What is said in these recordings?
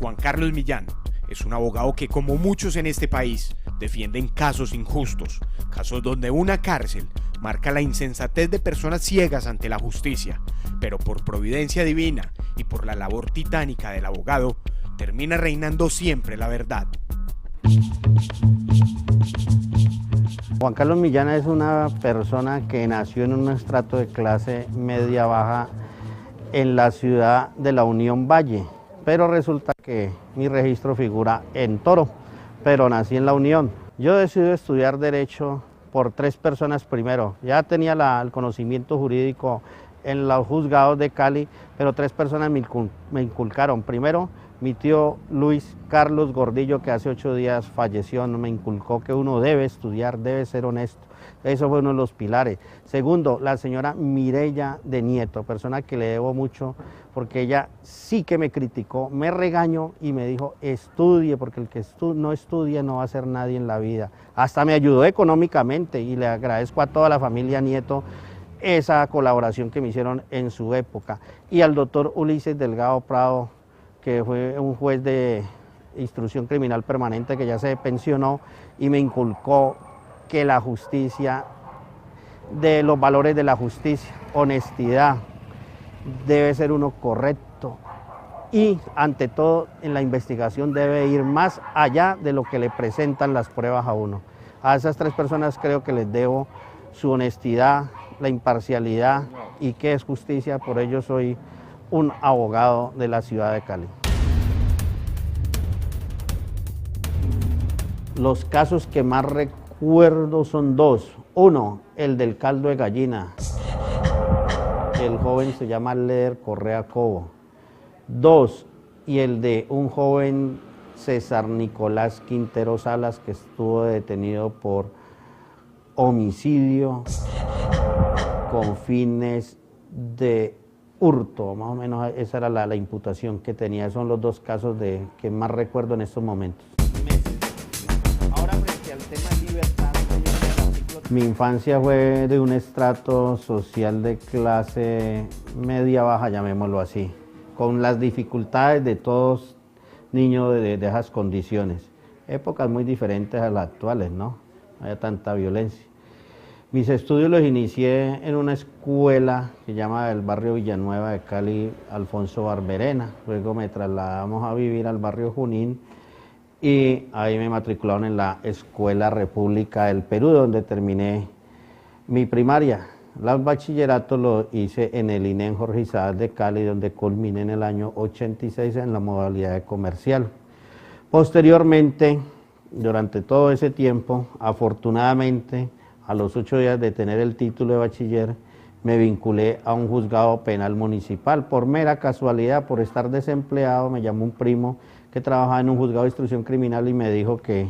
Juan Carlos Millán es un abogado que, como muchos en este país, defienden casos injustos, casos donde una cárcel marca la insensatez de personas ciegas ante la justicia, pero por providencia divina y por la labor titánica del abogado, termina reinando siempre la verdad. Juan Carlos Millán es una persona que nació en un estrato de clase media-baja en la ciudad de La Unión Valle, pero resulta que mi registro figura en Toro, pero nací en La Unión. Yo decidí estudiar Derecho por 3 personas primero. Ya tenía el conocimiento jurídico en los juzgados de Cali, pero 3 personas me inculcaron. Primero, mi tío Luis Carlos Gordillo, que hace 8 días falleció, me inculcó que uno debe estudiar, debe ser honesto. Eso fue uno de los pilares. Segundo, la señora Mireya de Nieto, persona que le debo mucho, porque ella sí que me criticó, me regañó y me dijo, estudie, porque el que no estudia no va a ser nadie en la vida. Hasta me ayudó económicamente y le agradezco a toda la familia Nieto esa colaboración que me hicieron en su época. Y al doctor Ulises Delgado Prado, que fue un juez de instrucción criminal permanente que ya se pensionó y me inculcó que la justicia, de los valores de la justicia, honestidad, debe ser uno correcto y ante todo en la investigación debe ir más allá de lo que le presentan las pruebas a uno. A esas 3 personas creo que les debo su honestidad, la imparcialidad y qué es justicia, por ello soy un abogado de la ciudad de Cali. Los casos que más recuerdo son 2. Uno, el del caldo de gallina. El joven se llama Leder Correa Cobo. 2, y el de un joven César Nicolás Quintero Salas, que estuvo detenido por homicidio con fines de hurto, más o menos esa era la imputación que tenía. Son los 2 casos que más recuerdo en estos momentos. Ahora, frente al tema libertad, mi infancia fue de un estrato social de clase media-baja, llamémoslo así, con las dificultades de todos niños de esas condiciones. Épocas muy diferentes a las actuales, ¿no? No había tanta violencia. Mis estudios los inicié en una escuela que se llama el barrio Villanueva de Cali, Alfonso Barberena. Luego me trasladamos a vivir al barrio Junín y ahí me matricularon en la Escuela República del Perú, donde terminé mi primaria. El bachillerato lo hice en el INEM Jorge Isaac de Cali, donde culminé en el año 86 en la modalidad de comercial. Posteriormente, durante todo ese tiempo, afortunadamente, a los 8 días de tener el título de bachiller, me vinculé a un juzgado penal municipal. Por mera casualidad, por estar desempleado, me llamó un primo que trabajaba en un juzgado de instrucción criminal y me dijo que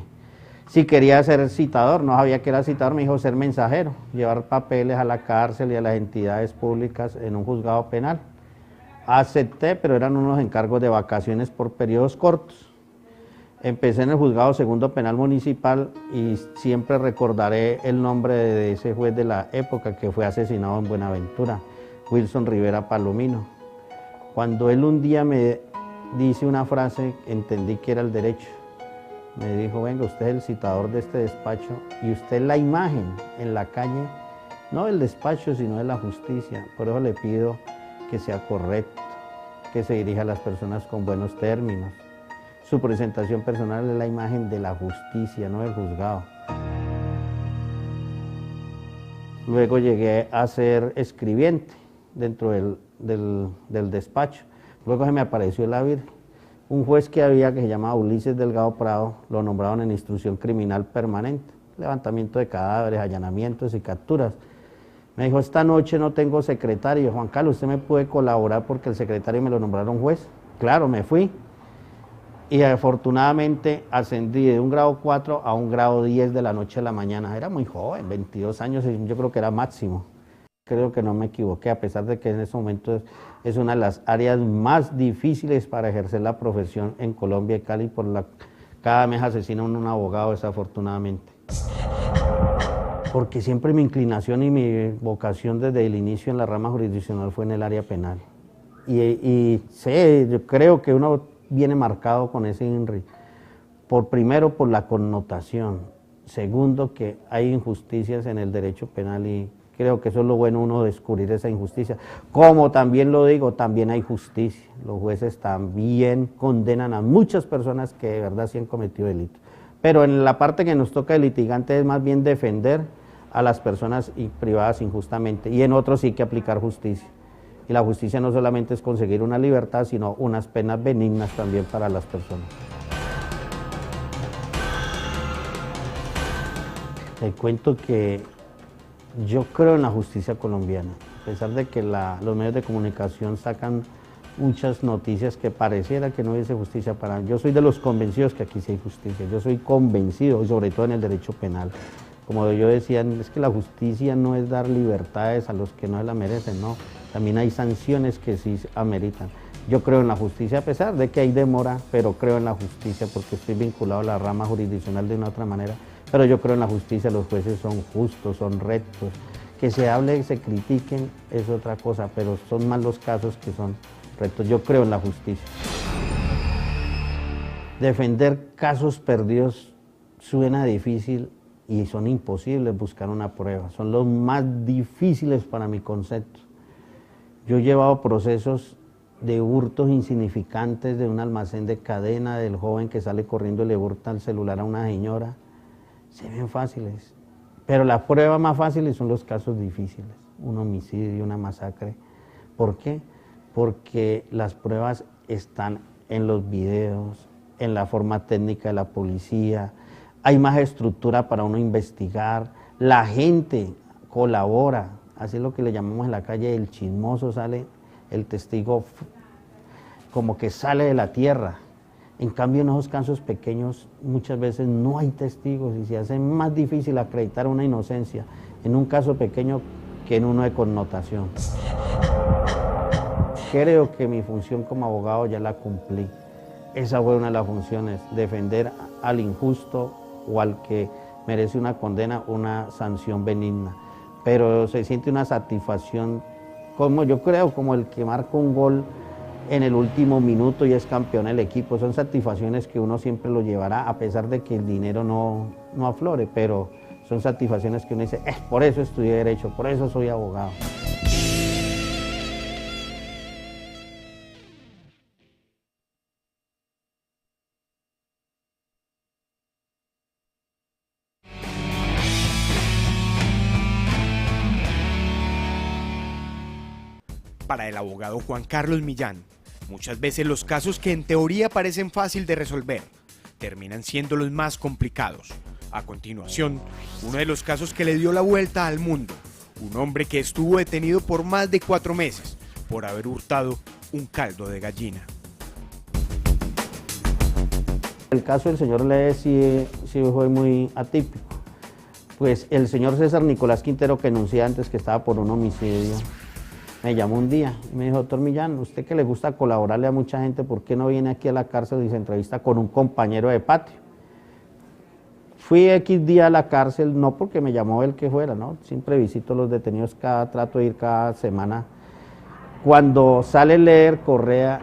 si quería ser citador, no sabía que era citador, me dijo ser mensajero, llevar papeles a la cárcel y a las entidades públicas en un juzgado penal. Acepté, pero eran unos encargos de vacaciones por periodos cortos. Empecé en el juzgado segundo penal municipal y siempre recordaré el nombre de ese juez de la época que fue asesinado en Buenaventura, Wilson Rivera Palomino. Cuando él un día me dice una frase, entendí que era el derecho. Me dijo, venga, usted es el citador de este despacho y usted es la imagen en la calle, no del despacho, sino de la justicia. Por eso le pido que sea correcto, que se dirija a las personas con buenos términos. Su presentación personal es la imagen de la justicia, no del juzgado. Luego llegué a ser escribiente dentro del despacho. Luego se me apareció la Virgen. Un juez que había que se llamaba Ulises Delgado Prado, lo nombraron en instrucción criminal permanente, levantamiento de cadáveres, allanamientos y capturas. Me dijo, esta noche no tengo secretario. Juan Carlos, ¿usted me puede colaborar porque el secretario me lo nombraron juez? Claro, me fui. Y afortunadamente ascendí de un grado 4 a un grado 10 de la noche a la mañana. Era muy joven, 22 años, yo creo que era máximo. Creo que no me equivoqué, a pesar de que en ese momento es una de las áreas más difíciles para ejercer la profesión en Colombia y Cali, cada mes asesinan a un abogado, desafortunadamente. Porque siempre mi inclinación y mi vocación desde el inicio en la rama jurisdiccional fue en el área penal. Y sé, yo creo que uno viene marcado con ese INRI? Primero, por la connotación. Segundo, que hay injusticias en el derecho penal y creo que eso es lo bueno, uno descubrir esa injusticia. Como también lo digo, también hay justicia. Los jueces también condenan a muchas personas que de verdad sí han cometido delitos. Pero en la parte que nos toca de litigante es más bien defender a las personas privadas injustamente. Y en otros sí hay que aplicar justicia. Y la justicia no solamente es conseguir una libertad, sino unas penas benignas también para las personas. Te cuento que yo creo en la justicia colombiana, a pesar de que los medios de comunicación sacan muchas noticias que pareciera que no hubiese justicia para... Yo soy de los convencidos que aquí sí hay justicia, yo soy convencido, y sobre todo en el derecho penal. Como yo decía, es que la justicia no es dar libertades a los que no la merecen, no. También hay sanciones que sí ameritan. Yo creo en la justicia, a pesar de que hay demora, pero creo en la justicia porque estoy vinculado a la rama jurisdiccional de una otra manera. Pero yo creo en la justicia, los jueces son justos, son rectos. Que se hable y se critiquen es otra cosa, pero son más los casos que son rectos. Yo creo en la justicia. Defender casos perdidos suena difícil y son imposibles buscar una prueba. Son los más difíciles para mi concepto. Yo he llevado procesos de hurtos insignificantes de un almacén de cadena, del joven que sale corriendo y le hurta el celular a una señora. Se ven fáciles, pero las pruebas más fáciles son los casos difíciles, un homicidio, una masacre. ¿Por qué? Porque las pruebas están en los videos, en la forma técnica de la policía, hay más estructura para uno investigar, la gente colabora, así es lo que le llamamos en la calle el chismoso, sale el testigo como que sale de la tierra. En cambio, en esos casos pequeños muchas veces no hay testigos y se hace más difícil acreditar una inocencia en un caso pequeño que en uno de connotación. Creo que mi función como abogado ya la cumplí. Esa fue una de las funciones, defender al injusto o al que merece una condena, una sanción benigna. Pero se siente una satisfacción, como yo creo, como el que marca un gol en el último minuto y es campeón el equipo. Son satisfacciones que uno siempre lo llevará, a pesar de que el dinero no aflore, pero son satisfacciones que uno dice, por eso estudié Derecho, por eso soy abogado. Para el abogado Juan Carlos Millán, muchas veces los casos que en teoría parecen fácil de resolver, terminan siendo los más complicados. A continuación, uno de los casos que le dio la vuelta al mundo, un hombre que estuvo detenido por más de 4 meses por haber hurtado un caldo de gallina. El caso del señor Lee sí fue muy atípico. Pues el señor César Nicolás Quintero, que enuncié antes que estaba por un homicidio, me llamó un día y me dijo, doctor Millán, usted que le gusta colaborarle a mucha gente, ¿por qué no viene aquí a la cárcel y se entrevista con un compañero de patio? Fui X día a la cárcel, no porque me llamó él que fuera, ¿no? Siempre visito a los detenidos, trato de ir cada semana. Cuando sale Leder Correa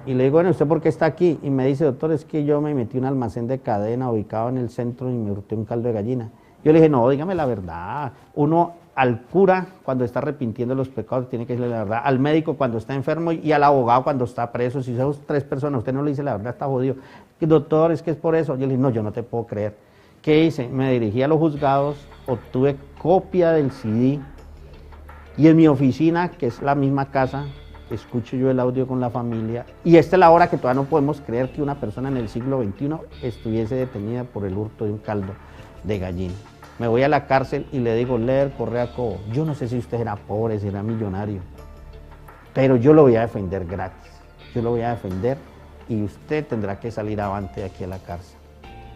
y le digo, bueno, ¿usted por qué está aquí? Y me dice, doctor, es que yo me metí en un almacén de cadena ubicado en el centro y me hurté un caldo de gallina. Yo le dije, no, dígame la verdad. Uno al cura cuando está arrepintiendo los pecados tiene que decirle la verdad, al médico cuando está enfermo y al abogado cuando está preso. Si son 3 personas, usted no le dice la verdad, está jodido. Doctor, es que es por eso. Yo le dije, no, yo no te puedo creer. ¿Qué hice? Me dirigí a los juzgados, obtuve copia del CD y en mi oficina, que es la misma casa, escucho yo el audio con la familia y esta es la hora que todavía no podemos creer que una persona en el siglo XXI estuviese detenida por el hurto de un caldo de gallina. Me voy a la cárcel y le digo, Leder Correa Cobo, yo no sé si usted era pobre, si era millonario, pero yo lo voy a defender gratis, yo lo voy a defender y usted tendrá que salir avante aquí a la cárcel.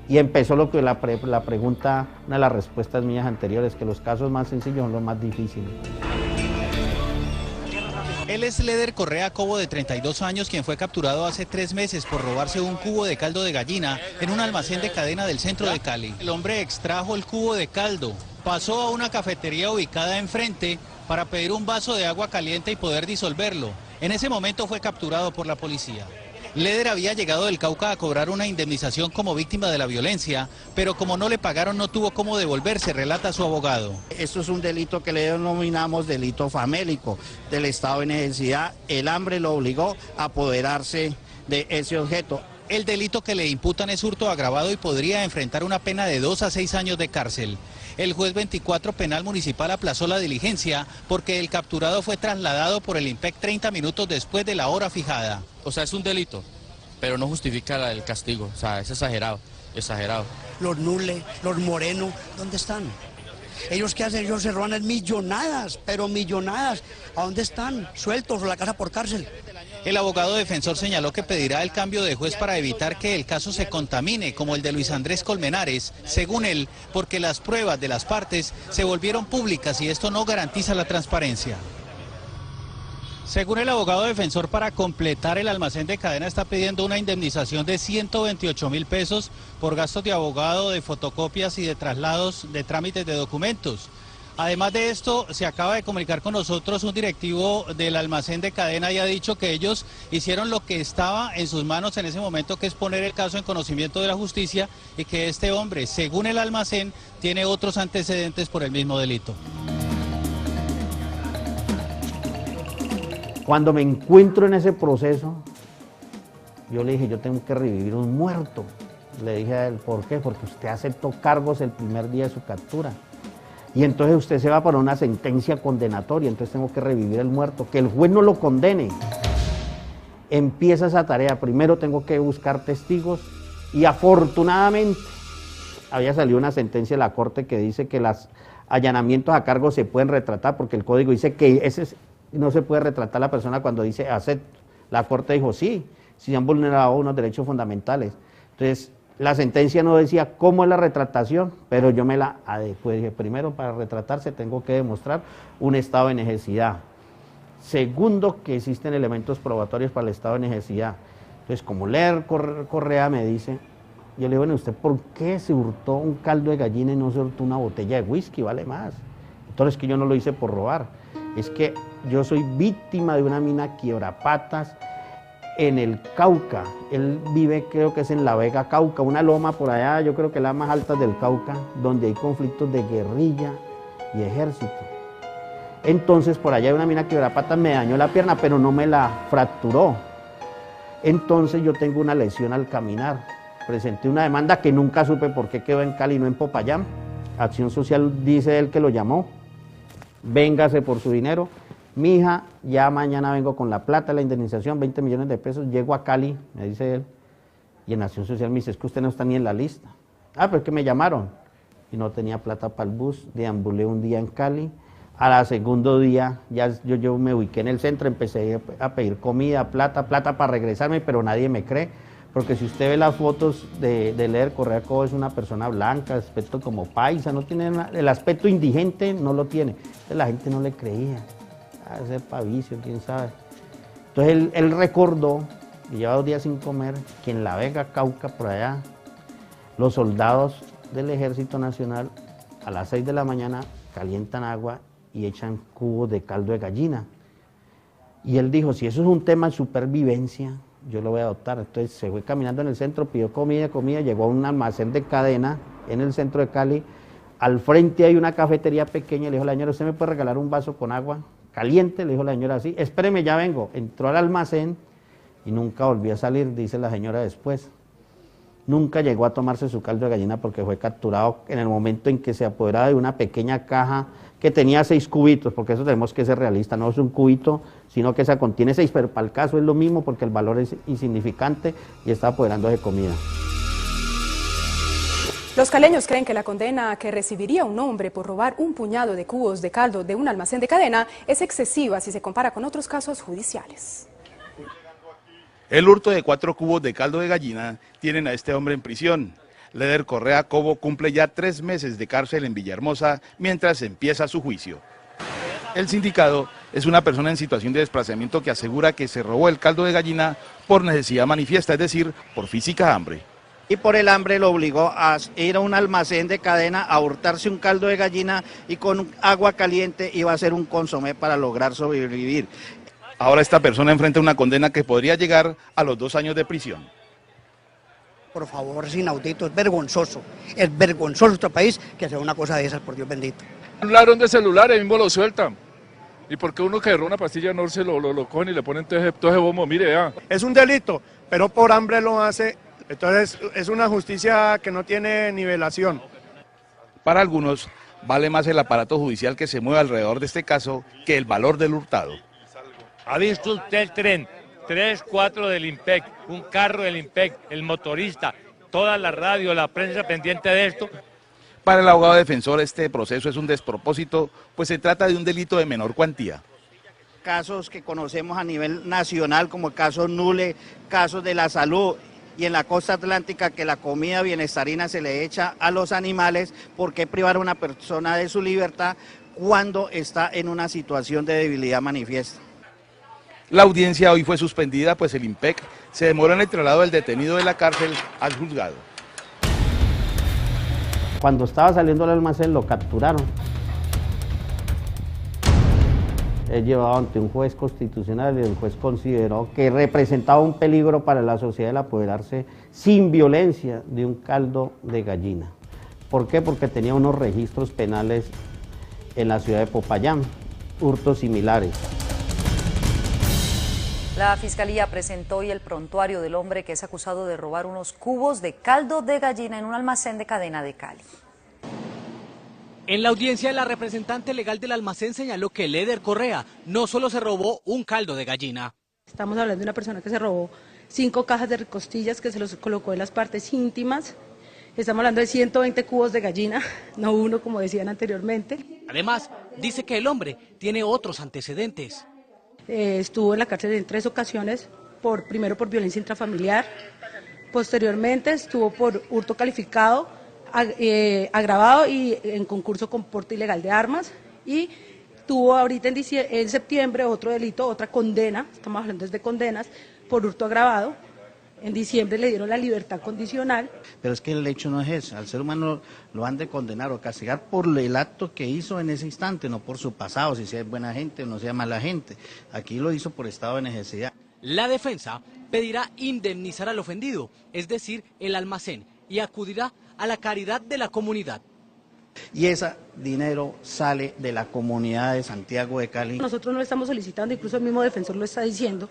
Y empezó lo que la pregunta, una de las respuestas mías anteriores, que los casos más sencillos son los más difíciles. Él es Leder Correa Cobo, de 32 años, quien fue capturado hace 3 meses por robarse un cubo de caldo de gallina en un almacén de cadena del centro de Cali. El hombre extrajo el cubo de caldo, pasó a una cafetería ubicada enfrente para pedir un vaso de agua caliente y poder disolverlo. En ese momento fue capturado por la policía. Leder había llegado del Cauca a cobrar una indemnización como víctima de la violencia, pero como no le pagaron no tuvo cómo devolverse, relata su abogado. Esto es un delito que le denominamos delito famélico del estado de necesidad. El hambre lo obligó a apoderarse de ese objeto. El delito que le imputan es hurto agravado y podría enfrentar una pena de 2 a 6 años de cárcel. El juez 24 penal municipal aplazó la diligencia porque el capturado fue trasladado por el IMPEC 30 minutos después de la hora fijada. O sea, es un delito, pero no justifica el castigo, o sea, es exagerado, exagerado. Los Nules, los Moreno, ¿dónde están? ¿Ellos qué hacen? Ellos se roban millonadas, pero millonadas. ¿A dónde están? Sueltos o la casa por cárcel. El abogado defensor señaló que pedirá el cambio de juez para evitar que el caso se contamine, como el de Luis Andrés Colmenares, según él, porque las pruebas de las partes se volvieron públicas y esto no garantiza la transparencia. Según el abogado defensor, para completar el almacén de cadena está pidiendo una indemnización de 128.000 pesos por gastos de abogado, de fotocopias y de traslados de trámites de documentos. Además de esto, se acaba de comunicar con nosotros un directivo del almacén de cadena y ha dicho que ellos hicieron lo que estaba en sus manos en ese momento, que es poner el caso en conocimiento de la justicia y que este hombre, según el almacén, tiene otros antecedentes por el mismo delito. Cuando me encuentro en ese proceso, yo le dije, yo tengo que revivir un muerto. Le dije a él, ¿por qué? Porque usted aceptó cargos el primer día de su captura. Y entonces usted se va para una sentencia condenatoria, entonces tengo que revivir el muerto, que el juez no lo condene. Empieza esa tarea, primero tengo que buscar testigos y afortunadamente había salido una sentencia de la corte que dice que los allanamientos a cargo se pueden retratar porque el código dice que no se puede retratar la persona cuando dice acepto. La corte dijo sí, si se han vulnerado unos derechos fundamentales. Entonces, la sentencia no decía cómo es la retratación, pero yo me la adecué. Dije, primero, para retratarse tengo que demostrar un estado de necesidad. Segundo, que existen elementos probatorios para el estado de necesidad. Entonces, como Leder Correa me dice, yo le digo, bueno, ¿usted por qué se hurtó un caldo de gallina y no se hurtó una botella de whisky? Vale más. Entonces, es que yo no lo hice por robar. Es que yo soy víctima de una mina quiebrapatas en el Cauca. Él vive, creo que es en La Vega, Cauca, una loma por allá, yo creo que la más alta del Cauca, donde hay conflictos de guerrilla y ejército. Entonces, por allá hay una mina quiebrapatas, me dañó la pierna, pero no me la fracturó. Entonces, yo tengo una lesión al caminar. Presenté una demanda que nunca supe por qué quedó en Cali, no en Popayán. Acción Social dice él que lo llamó. Véngase por su dinero. Mi hija, ya mañana vengo con la plata, la indemnización, 20 millones de pesos, llego a Cali, me dice él, y en Acción Social me dice, es que usted no está ni en la lista. Ah, pero es que me llamaron, y no tenía plata para el bus, deambulé un día en Cali, al segundo día ya yo me ubiqué en el centro, empecé a pedir comida, plata para regresarme, pero nadie me cree, porque si usted ve las fotos de Leder Correa Cobo, es una persona blanca, aspecto como paisa, no tiene el aspecto indigente, no lo tiene, entonces la gente no le creía. Ese pavicio, quién sabe. Entonces él recordó, y lleva 2 días sin comer, que en La Vega, Cauca, por allá, los soldados del Ejército Nacional a las 6 de la mañana calientan agua y echan cubos de caldo de gallina. Y él dijo, si eso es un tema de supervivencia, yo lo voy a adoptar. Entonces se fue caminando en el centro, pidió comida, llegó a un almacén de cadena en el centro de Cali. Al frente hay una cafetería pequeña, le dijo a la señora, ¿usted me puede regalar un vaso con agua caliente? Le dijo la señora así, espéreme, ya vengo. Entró al almacén y nunca volvió a salir, dice la señora después. Nunca llegó a tomarse su caldo de gallina porque fue capturado en el momento en que se apoderaba de una pequeña caja que tenía 6 cubitos, porque eso tenemos que ser realistas, no es un cubito, sino que esa contiene 6, pero para el caso es lo mismo porque el valor es insignificante y está apoderándose de comida. Los caleños creen que la condena que recibiría un hombre por robar un puñado de cubos de caldo de un almacén de cadena es excesiva si se compara con otros casos judiciales. El hurto de 4 cubos de caldo de gallina tienen a este hombre en prisión. Leder Correa Cobo cumple ya 3 meses de cárcel en Villahermosa mientras empieza su juicio. El sindicado es una persona en situación de desplazamiento que asegura que se robó el caldo de gallina por necesidad manifiesta, es decir, por física hambre. Y por el hambre lo obligó a ir a un almacén de cadena a hurtarse un caldo de gallina y con agua caliente iba a hacer un consomé para lograr sobrevivir. Ahora esta persona enfrenta una condena que podría llegar a los 2 años de prisión. Por favor, es inaudito, es vergonzoso nuestro país que hace una cosa de esas, por Dios bendito. Un ladrón de celulares mismo lo sueltan. ¿Y por qué uno que agarró una pastilla no se lo cogen y le ponen todo ese bombo? Mire, vea. Es un delito, pero por hambre lo hace, entonces es una justicia que no tiene nivelación. Para algunos, vale más el aparato judicial que se mueve alrededor de este caso que el valor del hurtado. ¿Ha visto usted el tren? 3, 4 del IMPEC, un carro del IMPEC, el motorista, toda la radio, la prensa pendiente de esto. Para el abogado defensor este proceso es un despropósito, pues se trata de un delito de menor cuantía. Casos que conocemos a nivel nacional como el caso Nule, casos de la salud y en la costa atlántica que la comida bienestarina se le echa a los animales. ¿Por qué privar a una persona de su libertad cuando está en una situación de debilidad manifiesta? La audiencia hoy fue suspendida, pues el IMPEC se demoró en el traslado del detenido de la cárcel al juzgado. Cuando estaba saliendo del almacén lo capturaron. Es llevado ante un juez constitucional y el juez consideró que representaba un peligro para la sociedad el apoderarse sin violencia de un caldo de gallina. ¿Por qué? Porque tenía unos registros penales en la ciudad de Popayán, hurtos similares. La Fiscalía presentó hoy el prontuario del hombre que es acusado de robar unos cubos de caldo de gallina en un almacén de Cadena de Cali. En la audiencia, la representante legal del almacén señaló que Leder Correa no solo se robó un caldo de gallina. Estamos hablando de una persona que se robó 5 cajas de costillas que se los colocó en las partes íntimas. Estamos hablando de 120 cubos de gallina, no uno como decían anteriormente. Además, dice que el hombre tiene otros antecedentes. Estuvo en la cárcel en 3 ocasiones, primero por violencia intrafamiliar, posteriormente estuvo por hurto calificado, agravado y en concurso con porte ilegal de armas, y tuvo ahorita en septiembre otro delito, otra condena, estamos hablando de condenas, por hurto agravado. En diciembre le dieron la libertad condicional. Pero es que el hecho no es ese, al ser humano lo han de condenar o castigar por el acto que hizo en ese instante, no por su pasado, si sea buena gente o no sea mala gente. Aquí lo hizo por estado de necesidad. La defensa pedirá indemnizar al ofendido, es decir, el almacén, y acudirá a la caridad de la comunidad. Y ese dinero sale de la comunidad de Santiago de Cali. Nosotros no lo estamos solicitando, incluso el mismo defensor lo está diciendo.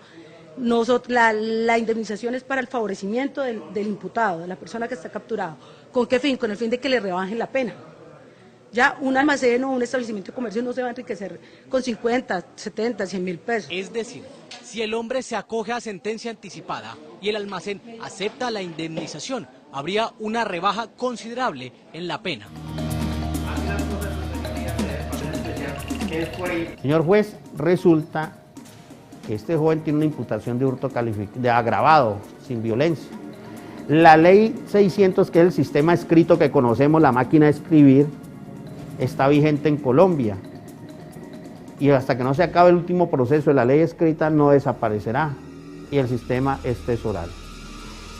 La indemnización es para el favorecimiento del imputado, de la persona que está capturado. ¿Con qué fin? Con el fin de que le rebajen la pena. Ya un almacén o un establecimiento de comercio no se va a enriquecer con 50, 70, 100 mil pesos. Es decir, si el hombre se acoge a sentencia anticipada y el almacén acepta la indemnización, habría una rebaja considerable en la pena. Señor juez, resulta que este joven tiene una imputación de hurto de agravado, sin violencia. La ley 600, que es el sistema escrito que conocemos, la máquina de escribir, está vigente en Colombia. Y hasta que no se acabe el último proceso de la ley escrita, no desaparecerá. Y el sistema es tesoral.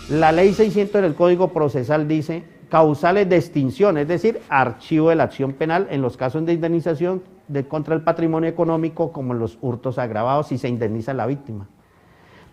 La ley 600 del Código Procesal dice causales de extinción, es decir, archivo de la acción penal en los casos de indemnización contra el patrimonio económico, como en los hurtos agravados, si se indemniza a la víctima.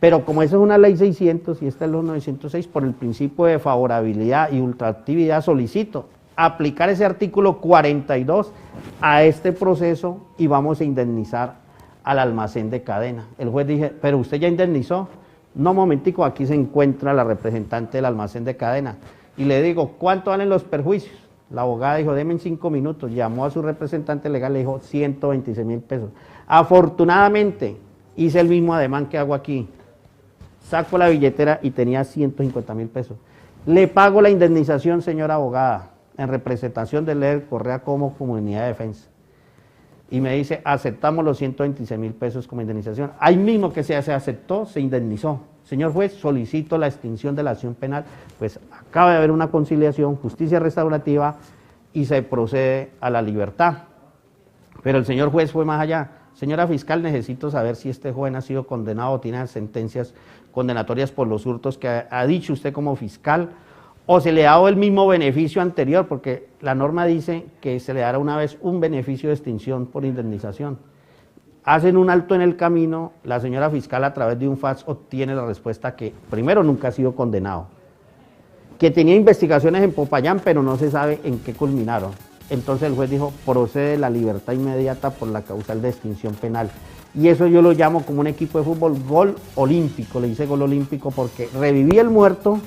Pero como esa es una ley 600 y esta es la 906, por el principio de favorabilidad y ultraactividad, solicito aplicar ese artículo 42 a este proceso y vamos a indemnizar al almacén de Cadena. El juez dice, pero usted ya indemnizó. No, momentico, aquí se encuentra la representante del almacén de Cadena. Y le digo, ¿cuánto valen los perjuicios? La abogada dijo, deme en 5 minutos, llamó a su representante legal, le dijo 126 mil pesos. Afortunadamente, hice el mismo ademán que hago aquí. Saco la billetera y tenía 150 mil pesos. Le pago la indemnización, señora abogada, en representación de Leder Correa como comunidad de defensa. Y me dice, aceptamos los 126 mil pesos como indemnización. Ahí mismo que se aceptó, se indemnizó. Señor juez, solicito la extinción de la acción penal, pues acaba de haber una conciliación, justicia restaurativa y se procede a la libertad. Pero el señor juez fue más allá. Señora fiscal, necesito saber si este joven ha sido condenado o tiene sentencias condenatorias por los hurtos que ha dicho usted como fiscal, o se le ha dado el mismo beneficio anterior, porque la norma dice que se le dará una vez un beneficio de extinción por indemnización. hacen un alto en el camino, la señora fiscal a través de un fax obtiene la respuesta que primero nunca ha sido condenado, que tenía investigaciones en Popayán pero no se sabe en qué culminaron. Entonces el juez dijo, procede la libertad inmediata por la causal de extinción penal. Y eso yo lo llamo como un equipo de fútbol gol olímpico, le hice gol olímpico porque reviví el muerto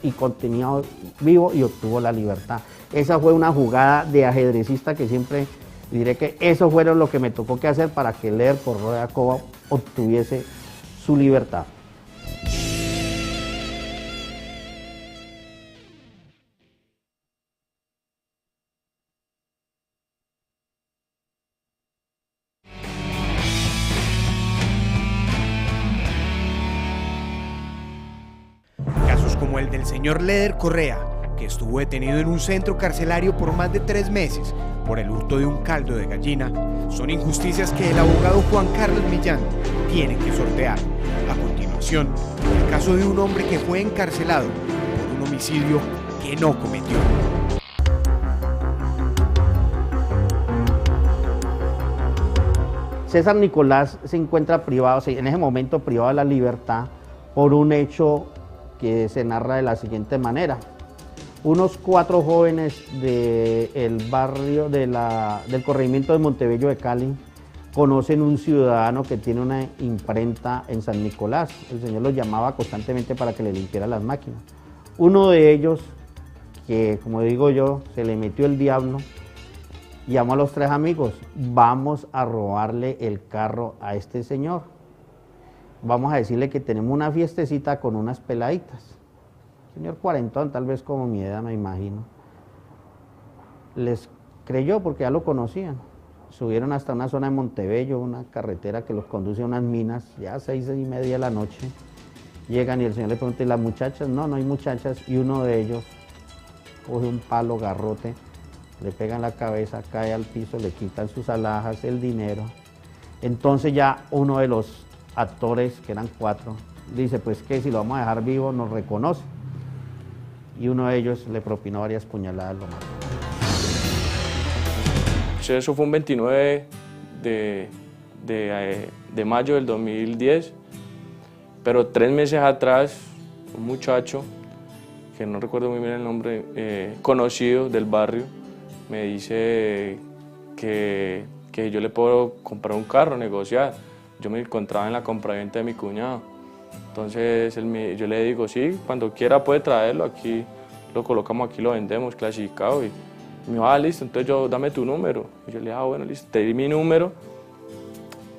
y continuó vivo y obtuvo la libertad. Esa fue una jugada de ajedrecista que siempre diré que eso fue lo que me tocó que hacer para que Leder Correa Cobo obtuviese su libertad. Como el del señor Leder Correa, que estuvo detenido en un centro carcelario por más de 3 meses por el hurto de un caldo de gallina, son injusticias que el abogado Juan Carlos Millán tiene que sortear. A continuación, el caso de un hombre que fue encarcelado por un homicidio que no cometió. César Nicolás se encuentra privado, en ese momento privado de la libertad por un hecho que se narra de la siguiente manera. Unos 4 jóvenes del barrio del corregimiento de Montebello de Cali conocen un ciudadano que tiene una imprenta en San Nicolás. El señor los llamaba constantemente para que le limpiara las máquinas. Uno de ellos, que como digo yo, se le metió el diablo, llamó a los 3 amigos, vamos a robarle el carro a este señor. Vamos a decirle que tenemos una fiestecita con unas peladitas. Señor cuarentón, tal vez como mi edad, me imagino. Les creyó porque ya lo conocían. Subieron hasta una zona de Montebello, una carretera que los conduce a unas minas, ya a 6:30 de la noche. Llegan y el señor le pregunta, ¿y las muchachas? No, no hay muchachas. Y uno de ellos coge un palo, garrote, le pega en la cabeza, cae al piso, le quitan sus alhajas, el dinero. Entonces ya uno de los actores, que eran 4, dice, pues que si lo vamos a dejar vivo nos reconoce. Y uno de ellos le propinó varias puñaladas, lo mató. Eso fue un 29 de mayo del 2010, pero 3 meses atrás, un muchacho, que no recuerdo muy bien el nombre, conocido del barrio, me dice que yo le puedo comprar un carro, negociar. Yo me encontraba en la compraventa de mi cuñado. Entonces yo le digo, sí, cuando quiera puede traerlo, aquí lo colocamos, aquí lo vendemos, clasificado. Y me dijo, listo, entonces dame tu número. Y yo le dije, bueno, listo, te di mi número.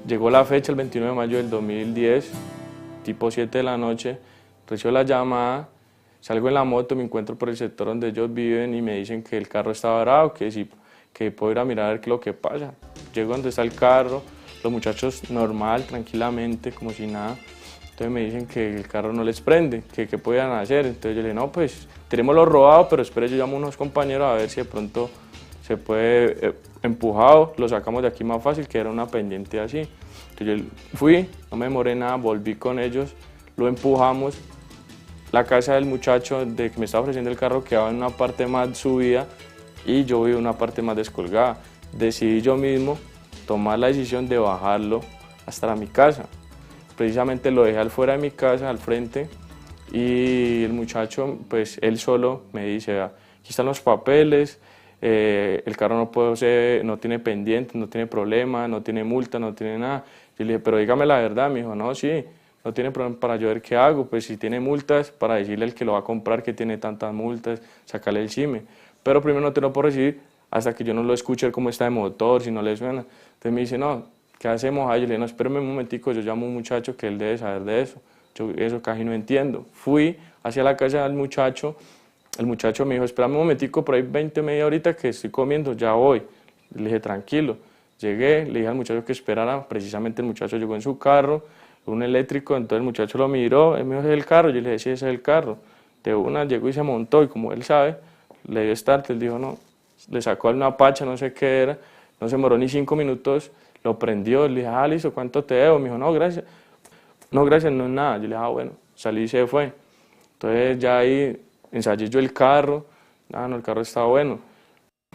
Llegó la fecha, el 29 de mayo del 2010, tipo 7 de la noche, recibo la llamada, salgo en la moto, me encuentro por el sector donde ellos viven y me dicen que el carro está varado, que puedo ir a mirar a ver qué es lo que pasa. Llego donde está el carro, los muchachos normal, tranquilamente, como si nada. Entonces me dicen que el carro no les prende, que qué podían hacer. Entonces yo le dije, no, pues tenémoslo robado, pero espere, yo llamo a unos compañeros a ver si de pronto se puede empujado, lo sacamos de aquí más fácil, que era una pendiente así. Entonces yo fui, no me demoré nada, volví con ellos, lo empujamos. La casa del muchacho que me estaba ofreciendo el carro quedaba en una parte más subida y yo vivo en una parte más descolgada. Decidí yo mismo tomar la decisión de bajarlo hasta mi casa. Precisamente lo dejé al fuera de mi casa, al frente, y el muchacho, pues él solo me dice, aquí están los papeles, el carro no tiene pendientes, no tiene problema, no tiene multa, no tiene nada. Yo le dije, pero dígame la verdad. Me dijo, no, sí, no tiene problema, para yo ver qué hago, pues si tiene multas, para decirle al que lo va a comprar que tiene tantas multas, sacarle el CIME. Pero primero no te lo puedo recibir hasta que yo no lo escuche cómo está de motor, si no le suena. Entonces me dice, no, ¿qué hacemos? Yo le dije, no, espérame un momentico, yo llamo a un muchacho que él debe saber de eso. Yo eso casi no entiendo. Fui hacia la casa del muchacho, el muchacho me dijo, espérame un momentico, por ahí 20, media horita que estoy comiendo, ya voy. Le dije, tranquilo. Llegué, le dije al muchacho que esperara, precisamente el muchacho llegó en su carro, un eléctrico, entonces el muchacho lo miró, él me dijo, ¿ese es el carro? Yo le dije, sí, ese es el carro. De una llegó y se montó, y como él sabe, le dio start, él dijo, no, le sacó una pacha, no sé qué era, no se demoró ni 5 minutos, lo prendió, le dije, listo, ¿cuánto te debo? Me dijo, no, gracias. No, gracias, no es nada. Yo le dije, bueno, salí y se fue. Entonces ya ahí ensayé yo el carro, no, el carro estaba bueno.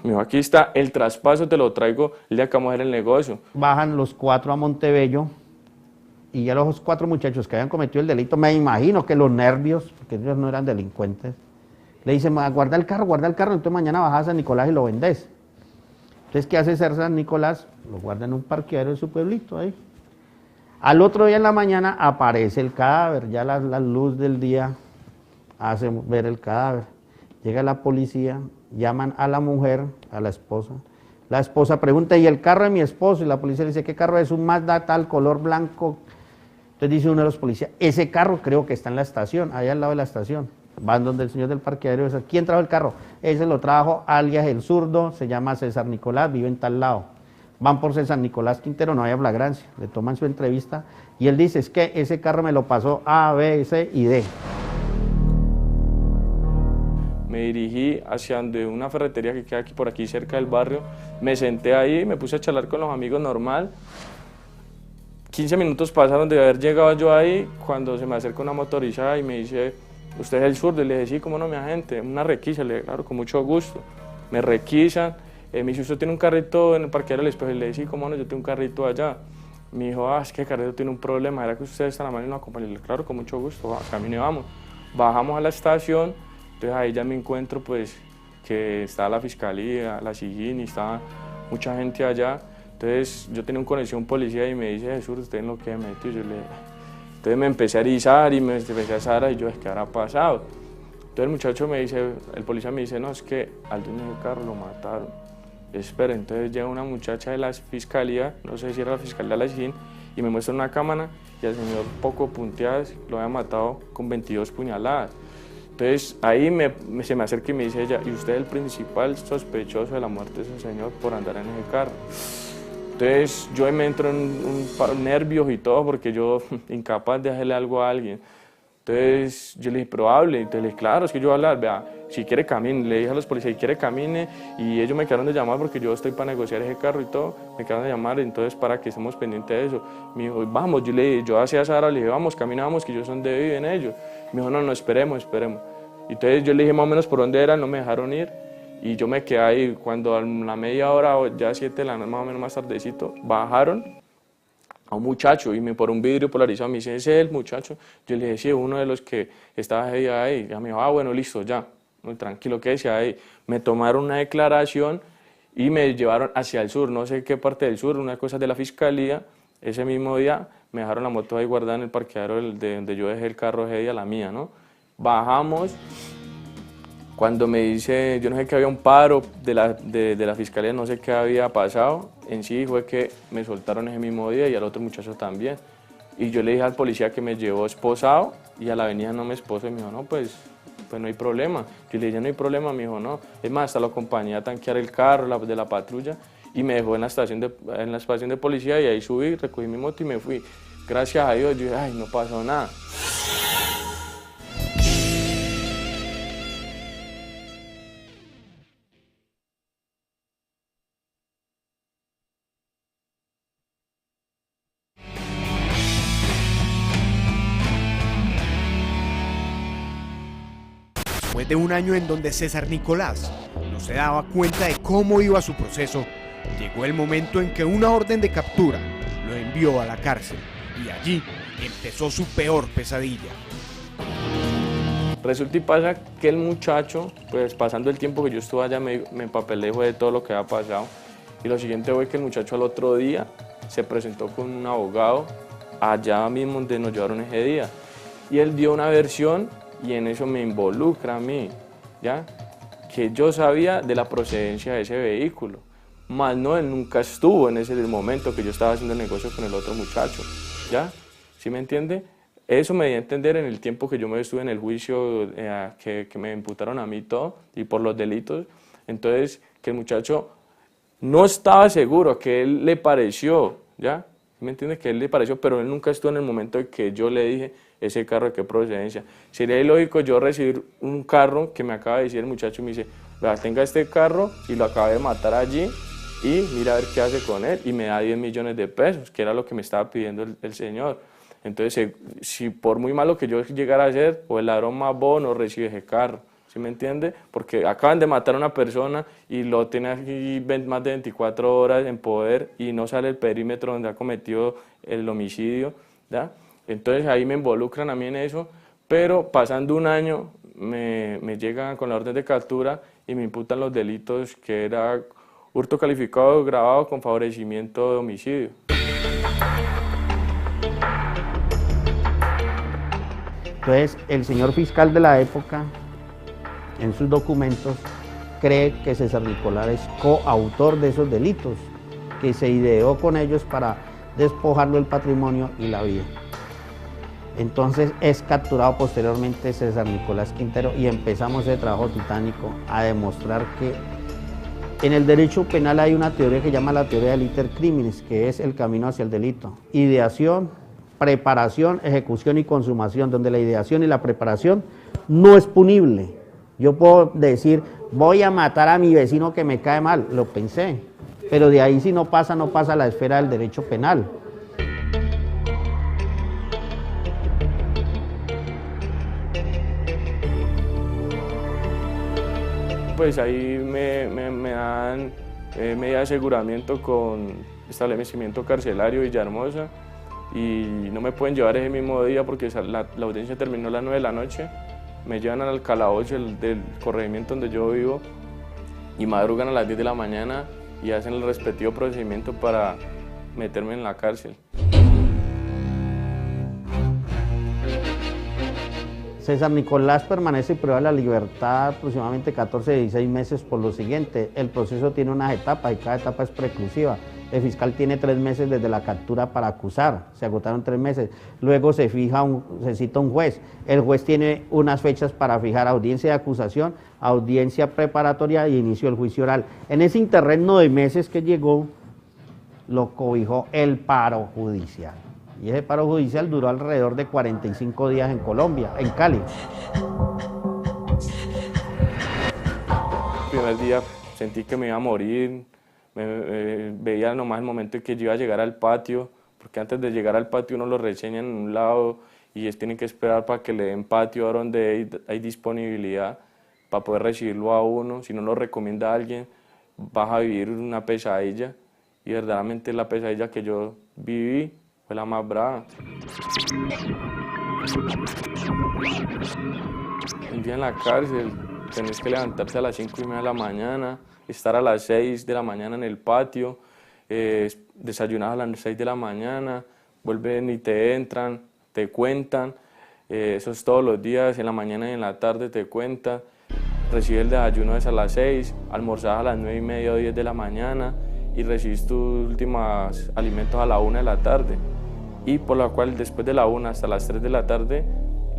Me dijo, aquí está, el traspaso te lo traigo el día que vamos a hacer el negocio. Bajan los 4 a Montebello y ya los 4 muchachos que habían cometido el delito, me imagino que los nervios, porque ellos no eran delincuentes, le dicen, guarda el carro, entonces mañana bajas a San Nicolás y lo vendés. Entonces, ¿qué hace San Nicolás? Lo guarda en un parqueadero de su pueblito ahí. Al otro día en la mañana aparece el cadáver, ya la luz del día hace ver el cadáver. Llega la policía, llaman a la mujer, a la esposa. La esposa pregunta, ¿y el carro de mi esposo? Y la policía le dice, ¿qué carro es? Un Mazda tal, color blanco. Entonces dice uno de los policías, ese carro creo que está en la estación, allá al lado de la estación. Van donde el señor del parqueadero y dice, ¿quién trajo el carro? Ese lo trajo alias El Zurdo, se llama César Nicolás, vive en tal lado. Van por César Nicolás Quintero, no hay flagrancia, le toman su entrevista y él dice, es que ese carro me lo pasó A, B, C y D. Me dirigí hacia donde una ferretería que queda aquí por aquí cerca del barrio, me senté ahí, me puse a charlar con los amigos normal. 15 minutos pasaron de haber llegado yo ahí cuando se me acerca una motorizada y me dice, ¿usted es El Zurdo? Y le dije, sí, ¿cómo no, mi agente? Una requisa, le dije, claro, con mucho gusto. Me requisan, me dice, ¿usted tiene un carrito en el parqueadero del Espejo? Y le dije, sí, ¿cómo no? Yo tengo un carrito allá. Me dijo, es que el carrito tiene un problema, ¿era que usted está en la mano y no acompaña? Le dije, claro, con mucho gusto, camino y vamos. Bajamos a la estación, entonces ahí ya me encuentro pues que está la fiscalía, la SIGIN y está mucha gente allá. Entonces yo tenía un conexión policía y me dice, Jesús, ¿usted en lo que me metió? Yo le dije, entonces me empecé a erizar y me empecé a asar y yo, ¿qué habrá pasado? Entonces el muchacho me dice, el policía me dice, no, es que al dueño del carro lo mataron. Espera, entonces llega una muchacha de la fiscalía, no sé si era la fiscalía de la SIGIN, y me muestra una cámara y al señor poco punteadas lo había matado con 22 puñaladas. Entonces ahí se me acerca y me dice ella, ¿y usted es el principal sospechoso de la muerte de ese señor por andar en ese carro? Entonces yo me entro en un nervios y todo porque yo incapaz de hacerle algo a alguien. Entonces yo le dije, pero hable. Entonces le dije, claro, es que yo voy a hablar, vea, si quiere camine. Le dije a los policías, si quiere camine, y ellos me quedaron de llamar porque yo estoy para negociar ese carro y todo. Me quedaron de llamar, entonces para que estemos pendientes de eso. Me dijo, vamos, yo le dije, yo hacia Sara le dije, vamos, caminamos, que ellos son de viven ellos. Me dijo, no, esperemos. Entonces yo le dije más o menos por dónde eran, no me dejaron ir. Y yo me quedé ahí, cuando a la media hora, ya 7 de la noche, más o menos más tardecito, bajaron a un muchacho y por un vidrio polarizado me dice, ¿ese es el muchacho? Yo le dije, sí, uno de los que estaba ahí. Ya me dijo, bueno, listo, ya, muy tranquilo, ¿qué decía ahí? Me tomaron una declaración y me llevaron hacia el sur, no sé qué parte del sur, una cosa de la fiscalía. Ese mismo día me dejaron la moto ahí guardada en el parqueadero de donde yo dejé el carro ese día, la mía, ¿no? Bajamos. Cuando me dice, yo no sé que había un paro de la fiscalía, no sé qué había pasado, en sí fue que me soltaron ese mismo día y al otro muchacho también. Y yo le dije al policía que me llevó esposado y a la avenida no me esposó y me dijo, no, pues no hay problema. Yo le dije, no hay problema, me dijo, no. Es más, hasta lo acompañé a tanquear el carro de la patrulla y me dejó en la estación de policía y ahí subí, recogí mi moto y me fui. Gracias a Dios, yo dije, ay, no pasó nada. Después de un año en donde César Nicolás no se daba cuenta de cómo iba su proceso, llegó el momento en que una orden de captura lo envió a la cárcel y allí empezó su peor pesadilla. Resulta y pasa que el muchacho, pues pasando el tiempo que yo estuve allá, me empapelé de todo lo que había pasado. Y lo siguiente fue que el muchacho al otro día se presentó con un abogado allá mismo donde nos llevaron ese día. Y él dio una versión y en eso me involucra a mí, ¿ya? Que yo sabía de la procedencia de ese vehículo, más no, él nunca estuvo en ese momento que yo estaba haciendo el negocio con el otro muchacho, ¿ya? ¿Sí me entiende? Eso me dio a entender en el tiempo que yo me estuve en el juicio, que me imputaron a mí todo, y por los delitos. Entonces, que el muchacho no estaba seguro, que él le pareció, ¿ya? ¿Me entiende? Que él le pareció, pero él nunca estuvo en el momento en que yo le dije ese carro de qué procedencia. Sería ilógico yo recibir un carro que me acaba de decir el muchacho y me dice, vea, tenga este carro y lo acaba de matar allí y mira a ver qué hace con él, y me da 10 millones de pesos, que era lo que me estaba pidiendo el señor. Entonces, si por muy malo que yo llegara a ser, o el ladrón más bono recibe ese carro, ¿sí ¿sí me entiende? Porque acaban de matar a una persona y lo tiene aquí más de 24 horas en poder y no sale el perímetro donde ha cometido el homicidio, ¿ya? Entonces ahí me involucran a mí en eso, pero pasando un año me llegan con la orden de captura y me imputan los delitos que era hurto calificado agravado con favorecimiento de homicidio. Entonces, el señor fiscal de la época, en sus documentos, cree que César Nicolás es coautor de esos delitos, que se ideó con ellos para despojarlo del patrimonio y la vida. Entonces, es capturado posteriormente César Nicolás Quintero y empezamos ese trabajo titánico a demostrar que en el derecho penal hay una teoría que se llama la teoría del iter criminis, que es el camino hacia el delito. Ideación, preparación, ejecución y consumación, donde la ideación y la preparación no es punible. Yo puedo decir, voy a matar a mi vecino que me cae mal, lo pensé, pero de ahí si no pasa a la esfera del derecho penal. Pues ahí me dan medida de aseguramiento con establecimiento carcelario Villahermosa y no me pueden llevar ese mismo día porque la audiencia terminó a las 9 de la noche. Me llevan al calabozo del corregimiento donde yo vivo y madrugan a las 10 de la mañana y hacen el respectivo procedimiento para meterme en la cárcel. César Nicolás permanece privado de la libertad aproximadamente 14 a 16 meses por lo siguiente. El proceso tiene unas etapas y cada etapa es preclusiva. El fiscal tiene 3 meses desde la captura para acusar, se agotaron 3 meses. Luego se cita un juez. El juez tiene unas fechas para fijar audiencia de acusación, audiencia preparatoria y inicio del juicio oral. En ese interregno de meses que llegó, lo cobijó el paro judicial. Y ese paro judicial duró alrededor de 45 días en Colombia, en Cali. El primer día sentí que me iba a morir, veía nomás el momento en que yo iba a llegar al patio, porque antes de llegar al patio uno lo reseñan en un lado y ellos tienen que esperar para que le den patio a donde hay disponibilidad para poder recibirlo a uno. Si no lo recomienda a alguien, vas a vivir una pesadilla y verdaderamente la pesadilla que yo viví fue la más brava. Un día en la cárcel tenés que levantarse a las 5:30 de la mañana, estar a las 6 de la mañana en el patio, desayunar a las 6 de la mañana, vuelven y te entran, te cuentan, eso es todos los días, en la mañana y en la tarde te cuentan, recibes el desayuno a las 6, almorzás a las 9:30 o 10 de la mañana y recibes tus últimos alimentos a la 1 de la tarde. Y por la cual después de la 1 hasta las 3 de la tarde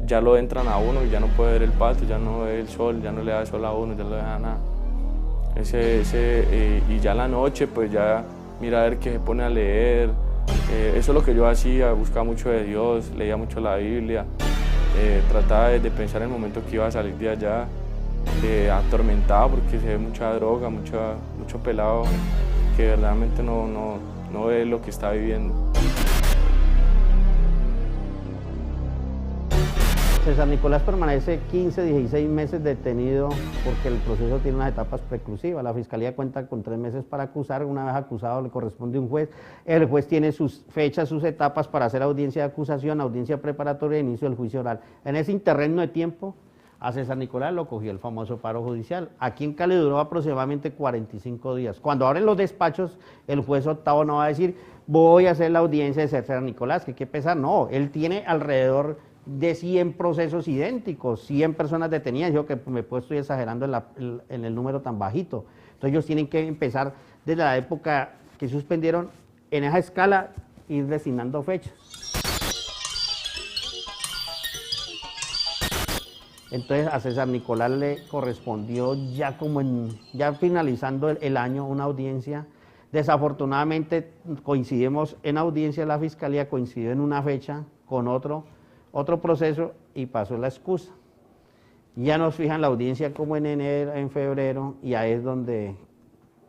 ya lo entran a uno y ya no puede ver el patio, ya no ve el sol, ya no le da sol a uno, ya no le da nada. Y ya la noche pues ya mira a ver qué se pone a leer, eso es lo que yo hacía, buscaba mucho de Dios, leía mucho la Biblia, trataba de pensar en el momento que iba a salir de allá, atormentado porque se ve mucha droga, mucho pelado que verdaderamente no ve lo que está viviendo. César Nicolás permanece 15, 16 meses detenido porque el proceso tiene unas etapas preclusivas. La Fiscalía cuenta con 3 meses para acusar, una vez acusado le corresponde un juez. El juez tiene sus fechas, sus etapas para hacer audiencia de acusación, audiencia preparatoria e inicio del juicio oral. En ese interregno de tiempo, a César Nicolás lo cogió el famoso paro judicial. Aquí en Cali duró aproximadamente 45 días. Cuando abren los despachos, el juez octavo no va a decir, voy a hacer la audiencia de César Nicolás, que qué pesar. No, él tiene alrededor de 100 procesos idénticos, 100 personas detenidas. Yo que estoy exagerando en el número tan bajito. Entonces ellos tienen que empezar desde la época que suspendieron en esa escala, ir designando fechas. Entonces a César Nicolás le correspondió ya ya finalizando el año una audiencia. Desafortunadamente coincidimos en audiencia, la Fiscalía coincidió en una fecha con otro proceso y pasó la excusa. Ya nos fijan la audiencia como en enero, en febrero, y ahí es donde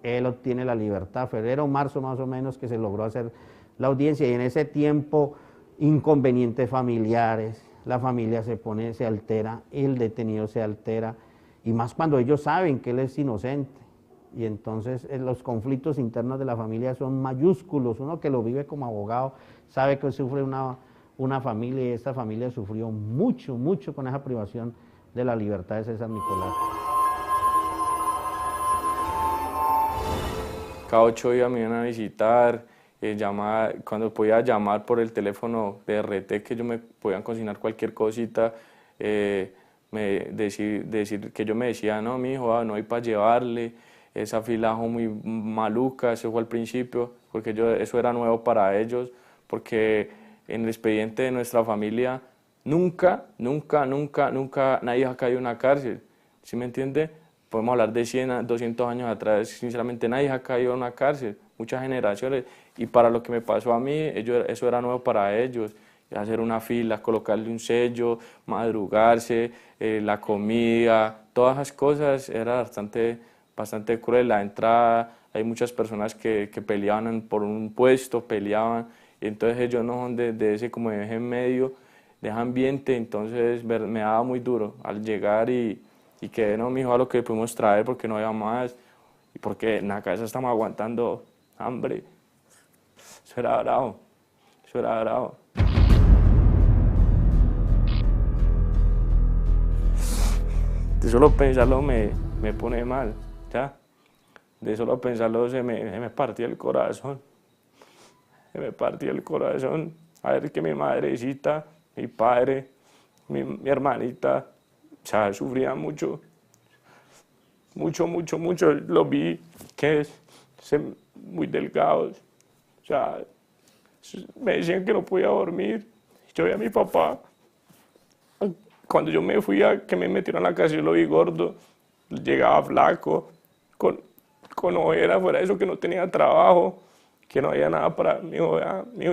él obtiene la libertad, febrero o marzo más o menos, que se logró hacer la audiencia, y en ese tiempo inconvenientes familiares, la familia se altera, el detenido se altera, y más cuando ellos saben que él es inocente. Y entonces los conflictos internos de la familia son mayúsculos. Uno que lo vive como abogado sabe que sufre una familia, y esta familia sufrió mucho, mucho con esa privación de la libertad de César Nicolás. Cada 8 días me iban a visitar, cuando podía llamar por el teléfono de RT, que ellos me podían consignar cualquier cosita, decir que yo me decía, no, mi hijo, no hay para llevarle, esa fila fue muy maluca, eso fue al principio, porque eso era nuevo para ellos, porque en el expediente de nuestra familia nunca nadie ha caído en una cárcel, ¿sí me entiende? Podemos hablar de 100, 200 años atrás, sinceramente nadie ha caído en una cárcel, muchas generaciones, y para lo que me pasó a mí, eso era nuevo para ellos, hacer una fila, colocarle un sello, madrugarse, la comida, todas esas cosas era bastante cruel. La entrada, hay muchas personas que peleaban por un puesto, peleaban, y entonces ellos no son de ese como de en medio, de ese ambiente, entonces me daba muy duro al llegar y que no, mijo, a lo que pudimos traer porque no había más, y porque en la casa estamos aguantando hambre. Eso era bravo, eso era bravo. De solo pensarlo me pone mal, ¿ya? De solo pensarlo se me partía el corazón. Se me partía el corazón. A ver que mi madrecita, mi padre, mi hermanita, o sea, sufrían mucho. Mucho. Lo vi que muy delgados. O sea, me decían que no podía dormir. Yo vi a mi papá. Cuando yo me fui a que me metieron a la cárcel, yo lo vi gordo, llegaba flaco, con ojeras, fuera de eso que no tenía trabajo, que no había nada para mi hijo.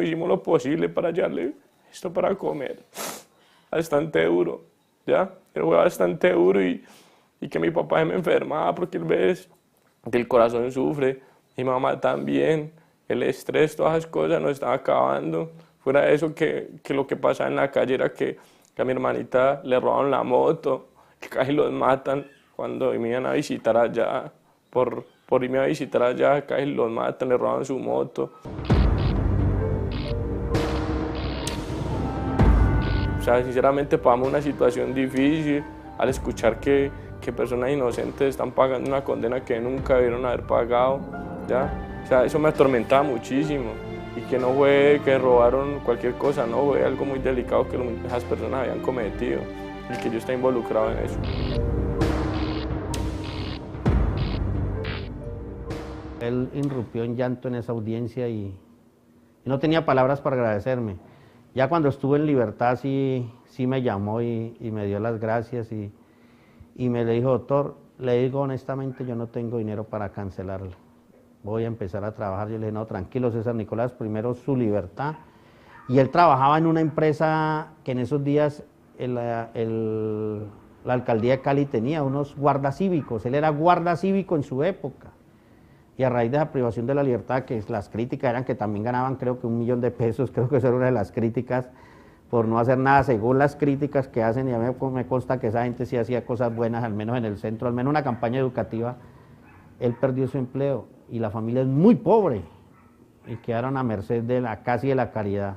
Hicimos lo posible para hallarle esto para comer. Bastante duro, ¿ya? Pero fue bastante duro y que mi papá se me enfermaba porque él ve que el corazón sufre, mi mamá también, el estrés, todas esas cosas nos estaban acabando. Fuera de eso que lo que pasaba en la calle era que a mi hermanita le robaron la moto, que casi los matan cuando me iban a visitar allá, por irme a visitar allá, casi los matan, le roban su moto. O sea, sinceramente pasamos una situación difícil al escuchar que personas inocentes están pagando una condena que nunca debieron haber pagado, ¿ya? O sea, eso me atormentaba muchísimo. Y que no fue que robaron cualquier cosa, no, fue algo muy delicado que esas personas habían cometido y que yo estaba involucrado en eso. Él irrumpió en llanto en esa audiencia y no tenía palabras para agradecerme. Ya cuando estuve en libertad sí me llamó y me dio las gracias y me le dijo, doctor, le digo honestamente, yo no tengo dinero para cancelarlo. Voy a empezar a trabajar. Yo le dije, no, tranquilo, César Nicolás, primero su libertad. Y él trabajaba en una empresa que en esos días la alcaldía de Cali tenía unos guardas cívicos. Él era guarda cívico en su época. Y a raíz de esa privación de la libertad, que las críticas eran que también ganaban creo que 1 millón de pesos, creo que esa era una de las críticas, por no hacer nada, según las críticas que hacen, y a mí me consta que esa gente sí hacía cosas buenas, al menos en el centro, al menos una campaña educativa. Él perdió su empleo y la familia es muy pobre y quedaron a merced de casi de la caridad.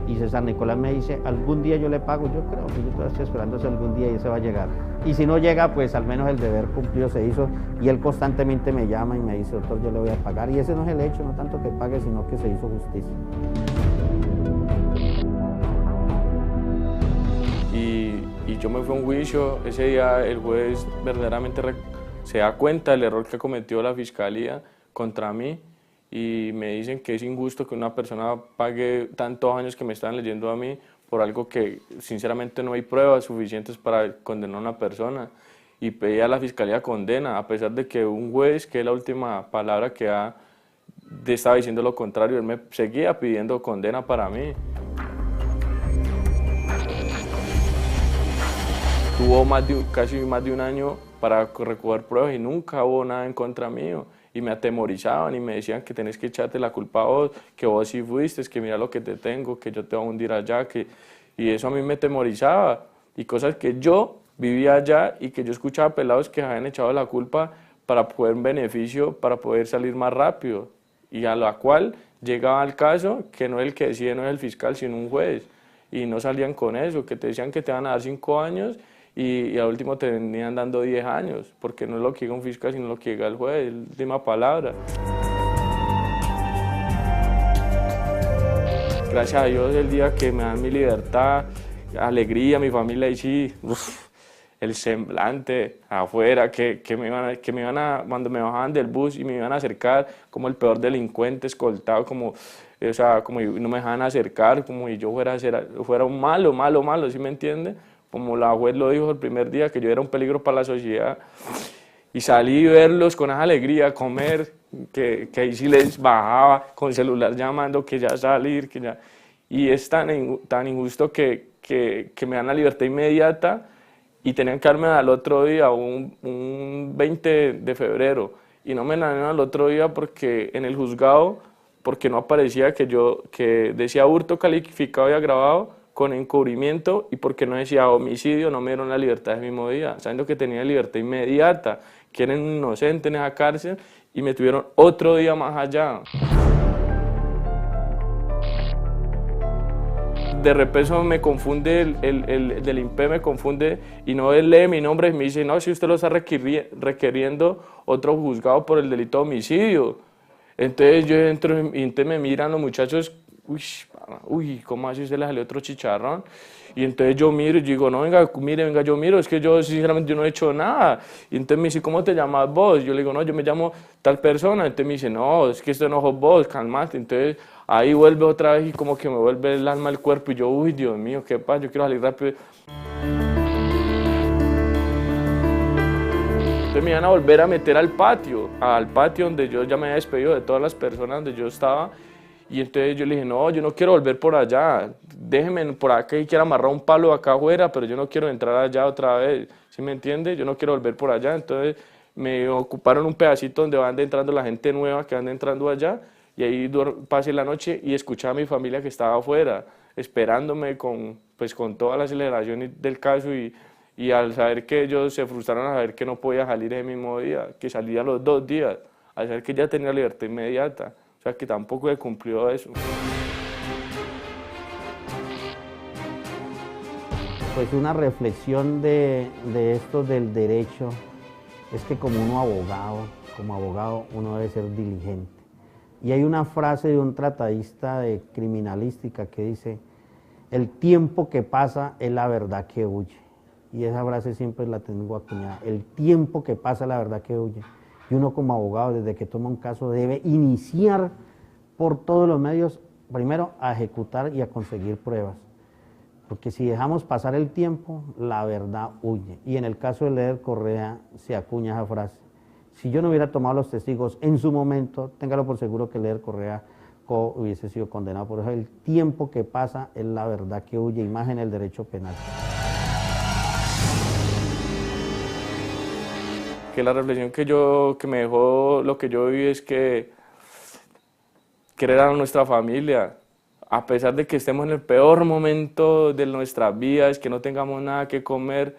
Y César Nicolás me dice, algún día yo le pago. Yo creo que yo todavía estoy esperando ese algún día y ese va a llegar. Y si no llega, pues al menos el deber cumplido se hizo, y él constantemente me llama y me dice, doctor, yo le voy a pagar. Y ese no es el hecho, no tanto que pague, sino que se hizo justicia. Y yo me fui a un juicio. Ese día el juez verdaderamente se da cuenta del error que cometió la fiscalía contra mí, y me dicen que es injusto que una persona pague tantos años que me están leyendo a mí por algo que sinceramente no hay pruebas suficientes para condenar a una persona, y pedí a la fiscalía condena, a pesar de que un juez, que es la última palabra que estaba diciendo lo contrario. Él me seguía pidiendo condena para mí. Tuvo casi más de un año para recoger pruebas y nunca hubo nada en contra mío. Y me atemorizaban y me decían que tenés que echarte la culpa a vos, que vos sí fuiste, que mira lo que te tengo, que yo te voy a hundir allá, que Y eso a mí me temorizaba, y cosas que yo vivía allá y que yo escuchaba pelados que habían echado la culpa para poder beneficio, para poder salir más rápido, y a la cual llegaba el caso que no es el que decide, no es el fiscal, sino un juez, y no salían con eso, que te decían que te van a dar 5 años y al último te venían dando 10 años, porque no es lo que diga un fiscal, sino lo que diga el juez, la última palabra. Gracias a Dios, el día que me dan mi libertad, alegría, mi familia, y sí, el semblante afuera, que me iban a, cuando me bajaban del bus y me iban a acercar como el peor delincuente, escoltado, como, o sea, como no me dejaban acercar, como si yo fuera un malo, ¿sí me entiende? Como la juez lo dijo el primer día, que yo era un peligro para la sociedad. Y salí a verlos con esa alegría, comer, que ahí sí les bajaba, con celular llamando, que ya salir, que ya... Y es tan injusto que me dan la libertad inmediata y tenían que darme al otro día, un 20 de febrero. Y no me la dieron al otro día porque en el juzgado, porque no aparecía que decía hurto calificado y agravado con encubrimiento, y porque no decía homicidio, no me dieron la libertad ese mismo día, sabiendo que tenía libertad inmediata, que eran inocentes en esa cárcel, y me tuvieron otro día más allá. De repeso me confunde, el del INPE me confunde, y no él lee mi nombre y me dice, no, si usted lo está requiriendo otro juzgado por el delito de homicidio. Entonces yo entro y entonces me miran los muchachos, uy, ¿cómo así se le salió otro chicharrón? Y entonces yo miro y digo, no, venga, mire, venga, yo miro, es que yo sinceramente yo no he hecho nada. Y entonces me dice, ¿cómo te llamas vos? Yo le digo, no, yo me llamo tal persona. Entonces me dice, no, es que esto no sos vos, calmate. Entonces ahí vuelve otra vez y como que me vuelve el alma al cuerpo y yo, uy, Dios mío, qué pasa, yo quiero salir rápido. Entonces me iban a volver a meter al patio donde yo ya me había despedido de todas las personas donde yo estaba. Y entonces yo le dije, no, yo no quiero volver por allá, déjeme por acá y quiero amarrar un palo acá afuera, pero yo no quiero entrar allá otra vez, ¿sí me entiende? Yo no quiero volver por allá. Entonces me ocuparon un pedacito donde van entrando la gente nueva que van entrando allá, y ahí pasé la noche y escuchaba a mi familia que estaba afuera, esperándome con toda la aceleración del caso, y al saber que ellos se frustraron a saber que no podía salir ese mismo día, que salía los 2 días, al saber que ya tenía libertad inmediata. O sea, que tampoco he cumplido eso. Pues una reflexión de esto del derecho es que como abogado uno debe ser diligente. Y hay una frase de un tratadista de criminalística que dice, el tiempo que pasa es la verdad que huye. Y esa frase siempre la tengo acuñada, el tiempo que pasa es la verdad que huye. Y uno como abogado, desde que toma un caso, debe iniciar por todos los medios, primero a ejecutar y a conseguir pruebas. Porque si dejamos pasar el tiempo, la verdad huye. Y en el caso de Leder Correa se acuña esa frase. Si yo no hubiera tomado los testigos en su momento, téngalo por seguro que Leder Correa hubiese sido condenado. Por eso el tiempo que pasa es la verdad que huye, y más en el derecho penal. Que la reflexión que me dejó lo que yo viví es que querer a nuestra familia, a pesar de que estemos en el peor momento de nuestras vidas, que no tengamos nada que comer,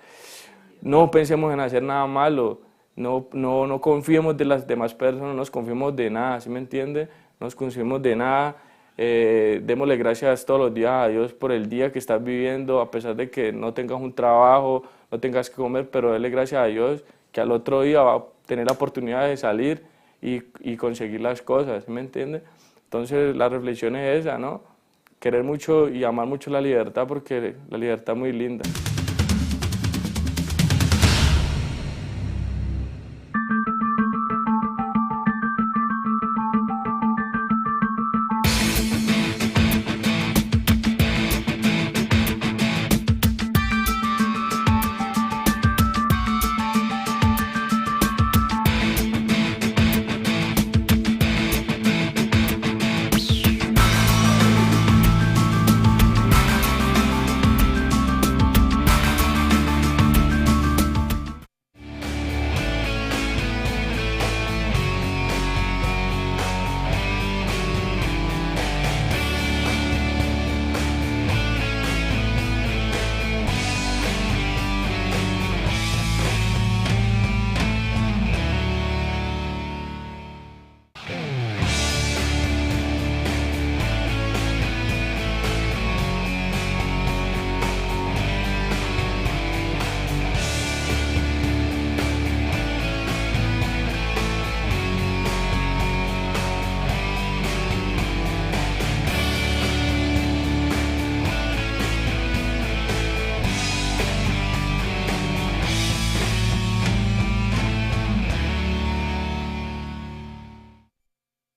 no pensemos en hacer nada malo, no confiemos de las demás personas, no nos confiemos de nada, ¿sí me entiende? No nos confiemos de nada, démosle gracias todos los días a Dios por el día que estás viviendo, a pesar de que no tengas un trabajo, no tengas que comer, pero déle gracias a Dios que al otro día va a tener la oportunidad de salir y conseguir las cosas, ¿sí me entiende? Entonces la reflexión es esa, ¿no? Querer mucho y amar mucho la libertad, porque la libertad es muy linda.